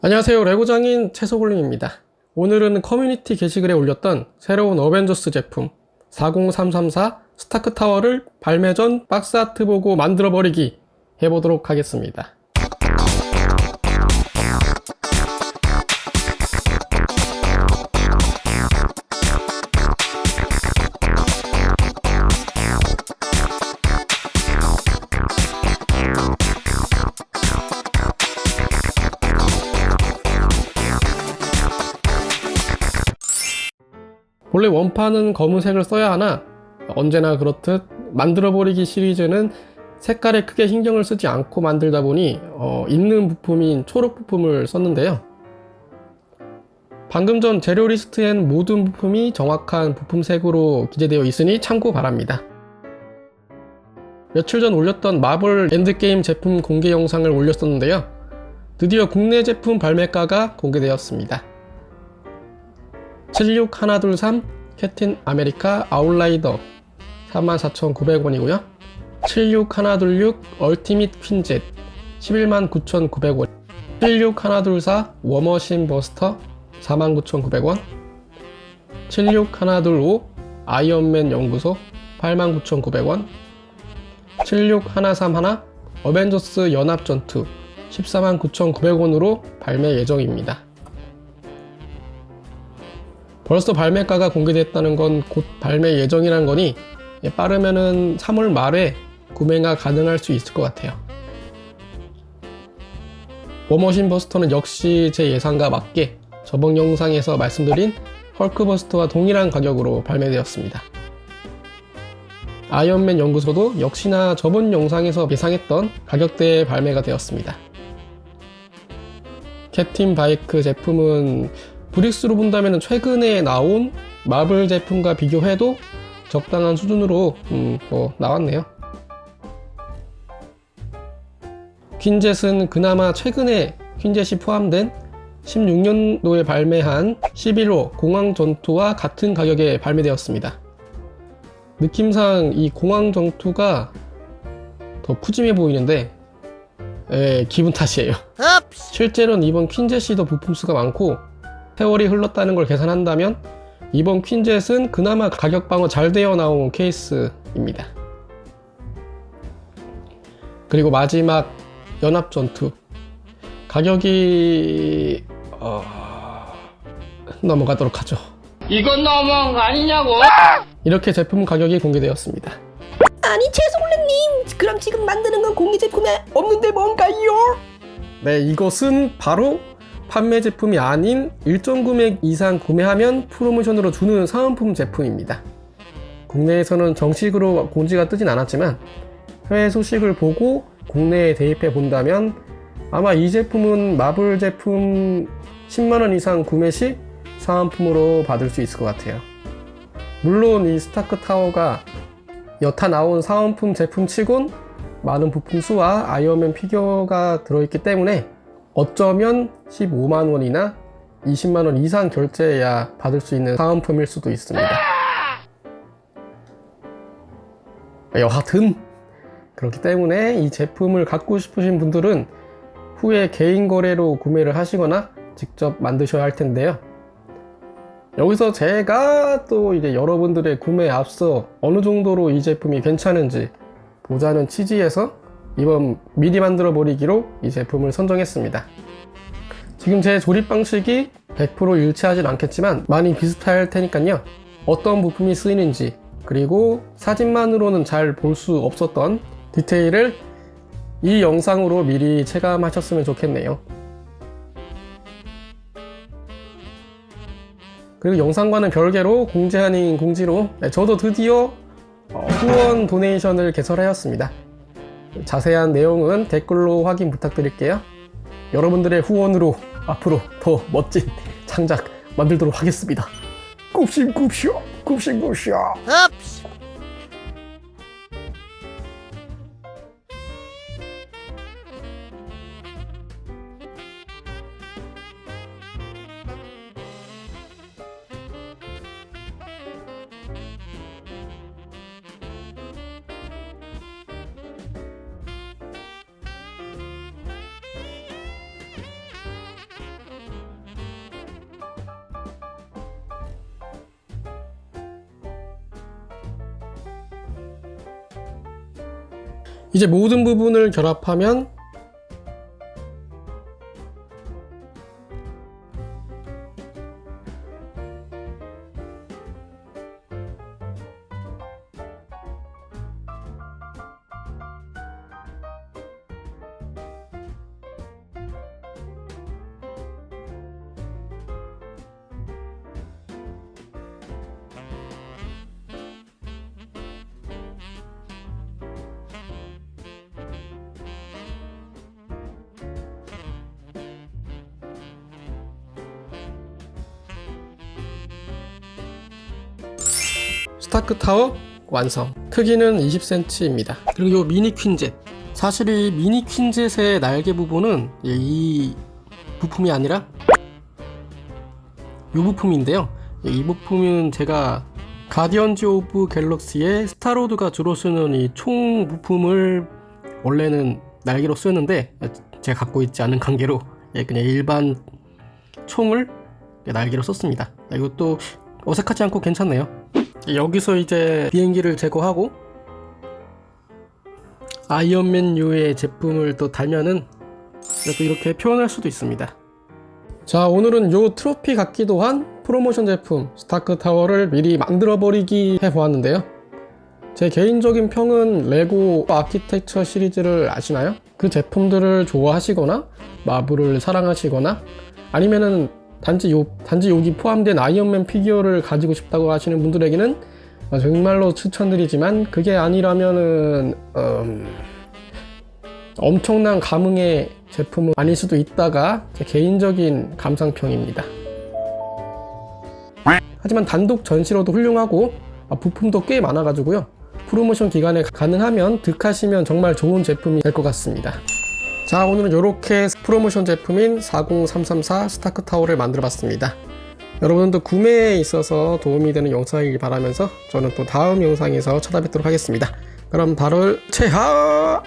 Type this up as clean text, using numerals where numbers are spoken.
안녕하세요. 레고장인 채소골림입니다. 오늘은 커뮤니티 게시글에 올렸던 새로운 어벤져스 제품 40334 스타크타워를 발매 전 박스아트 보고 만들어버리기 해보도록 하겠습니다. 원래 원판은 검은색을 써야 하나 언제나 그렇듯 만들어버리기 시리즈는 색깔에 크게 신경을 쓰지 않고 만들다 보니 있는 부품인 초록 부품을 썼는데요. 방금 전 재료 리스트엔 모든 부품이 정확한 부품 색으로 기재되어 있으니 참고 바랍니다. 며칠 전 올렸던 마블 엔드게임 제품 공개 영상을 올렸었는데요. 드디어 국내 제품 발매가가 공개되었습니다. 76123 캡틴 아메리카 아웃라이더 44,900원이고요 76126 얼티밋 퀸젯 119,900원 76124 워머신 버스터 49,900원 76125 아이언맨 연구소 89,900원 76131 어벤져스 연합전투 149,900원으로 발매 예정입니다. 벌써 발매가가 공개됐다는 건 곧 발매 예정이란 거니 빠르면은 3월 말에 구매가 가능할 수 있을 것 같아요. 워머신 버스터는 역시 제 예상과 맞게 저번 영상에서 말씀드린 헐크버스터와 동일한 가격으로 발매되었습니다. 아이언맨 연구소도 역시나 저번 영상에서 예상했던 가격대에 발매가 되었습니다. 캡틴 바이크 제품은 브릭스로 본다면 최근에 나온 마블 제품과 비교해도 적당한 수준으로 나왔네요. 퀸젯은 그나마 최근에 퀸젯이 포함된 16년도에 발매한 11호 공항 전투와 같은 가격에 발매되었습니다. 느낌상 이 공항 전투가 더 푸짐해 보이는데 기분 탓이에요. 실제로는 이번 퀸젯이 더 부품수가 많고 세월이 흘렀다는 걸 계산한다면 이번 퀸젯은 그나마 가격 방어 잘 되어 나온 케이스입니다. 그리고 마지막 연합전투 가격이 넘어가도록 하죠. 이건 너무한 거 아니냐고? 이렇게 제품 가격이 공개되었습니다. 아니 채소골렘님, 그럼 지금 만드는 건 공개 제품에 없는데 뭔가요? 네, 이것은 바로 판매 제품이 아닌 일정 금액 이상 구매하면 프로모션으로 주는 사은품 제품입니다. 국내에서는 정식으로 공지가 뜨진 않았지만 해외 소식을 보고 국내에 대입해 본다면 아마 이 제품은 마블 제품 10만원 이상 구매 시 사은품으로 받을 수 있을 것 같아요. 물론 이 스타크타워가 여타 나온 사은품 제품 치곤 많은 부품 수와 아이언맨 피규어가 들어있기 때문에 어쩌면 15만원이나 20만원 이상 결제해야 받을 수 있는 사은품일 수도 있습니다. 여하튼 그렇기 때문에 이 제품을 갖고 싶으신 분들은 후에 개인 거래로 구매를 하시거나 직접 만드셔야 할 텐데요. 여기서 제가 또 이제 여러분들의 구매에 앞서 어느 정도로 이 제품이 괜찮은지 보자는 취지에서 이번 미리 만들어 버리기로 이 제품을 선정했습니다. 지금 제 조립 방식이 100% 일치하진 않겠지만 많이 비슷할 테니까요. 어떤 부품이 쓰이는지 그리고 사진만으로는 잘 볼 수 없었던 디테일을 이 영상으로 미리 체감하셨으면 좋겠네요. 그리고 영상과는 별개로 공지 아닌 공지로 저도 드디어 후원 도네이션을 개설하였습니다. 자세한 내용은 댓글로 확인 부탁드릴게요. 여러분들의 후원으로 앞으로 더 멋진 창작 만들도록 하겠습니다. 굽신굽쇼 굽신굽쇼. 이제 모든 부분을 결합하면 스타크 타워 완성. 크기는 20cm입니다. 그리고 이 미니 퀸젯. 사실 이 미니 퀸젯의 날개 부분은 이 부품이 아니라 이 부품인데요. 이 부품은 제가 가디언즈 오브 갤럭시의 스타로드가 주로 쓰는 이 총 부품을 원래는 날개로 쓰는데 제가 갖고 있지 않은 관계로 그냥 일반 총을 날개로 썼습니다. 이것도 어색하지 않고 괜찮네요. 여기서 이제 비행기를 제거하고 아이언맨 U의 제품을 또 달면은 또 이렇게 표현할 수도 있습니다. 자, 오늘은 요 트로피 같기도 한 프로모션 제품 스타크 타워를 미리 만들어버리기 해보았는데요. 제 개인적인 평은 레고 아키텍처 시리즈를 아시나요? 그 제품들을 좋아하시거나 마블을 사랑하시거나 아니면은 단지 여기 포함된 아이언맨 피규어를 가지고 싶다고 하시는 분들에게는 정말로 추천드리지만 그게 아니라면은 엄청난 감흥의 제품은 아닐 수도 있다가 제 개인적인 감상평입니다. 하지만 단독 전시로도 훌륭하고 부품도 꽤 많아가지고요. 프로모션 기간에 가능하면 득하시면 정말 좋은 제품이 될 것 같습니다. 자, 오늘은 이렇게 프로모션 제품인 40334 스타크 타워를 만들어 봤습니다. 여러분도 구매에 있어서 도움이 되는 영상이길 바라면서 저는 또 다음 영상에서 찾아뵙도록 하겠습니다. 그럼 다들 체하!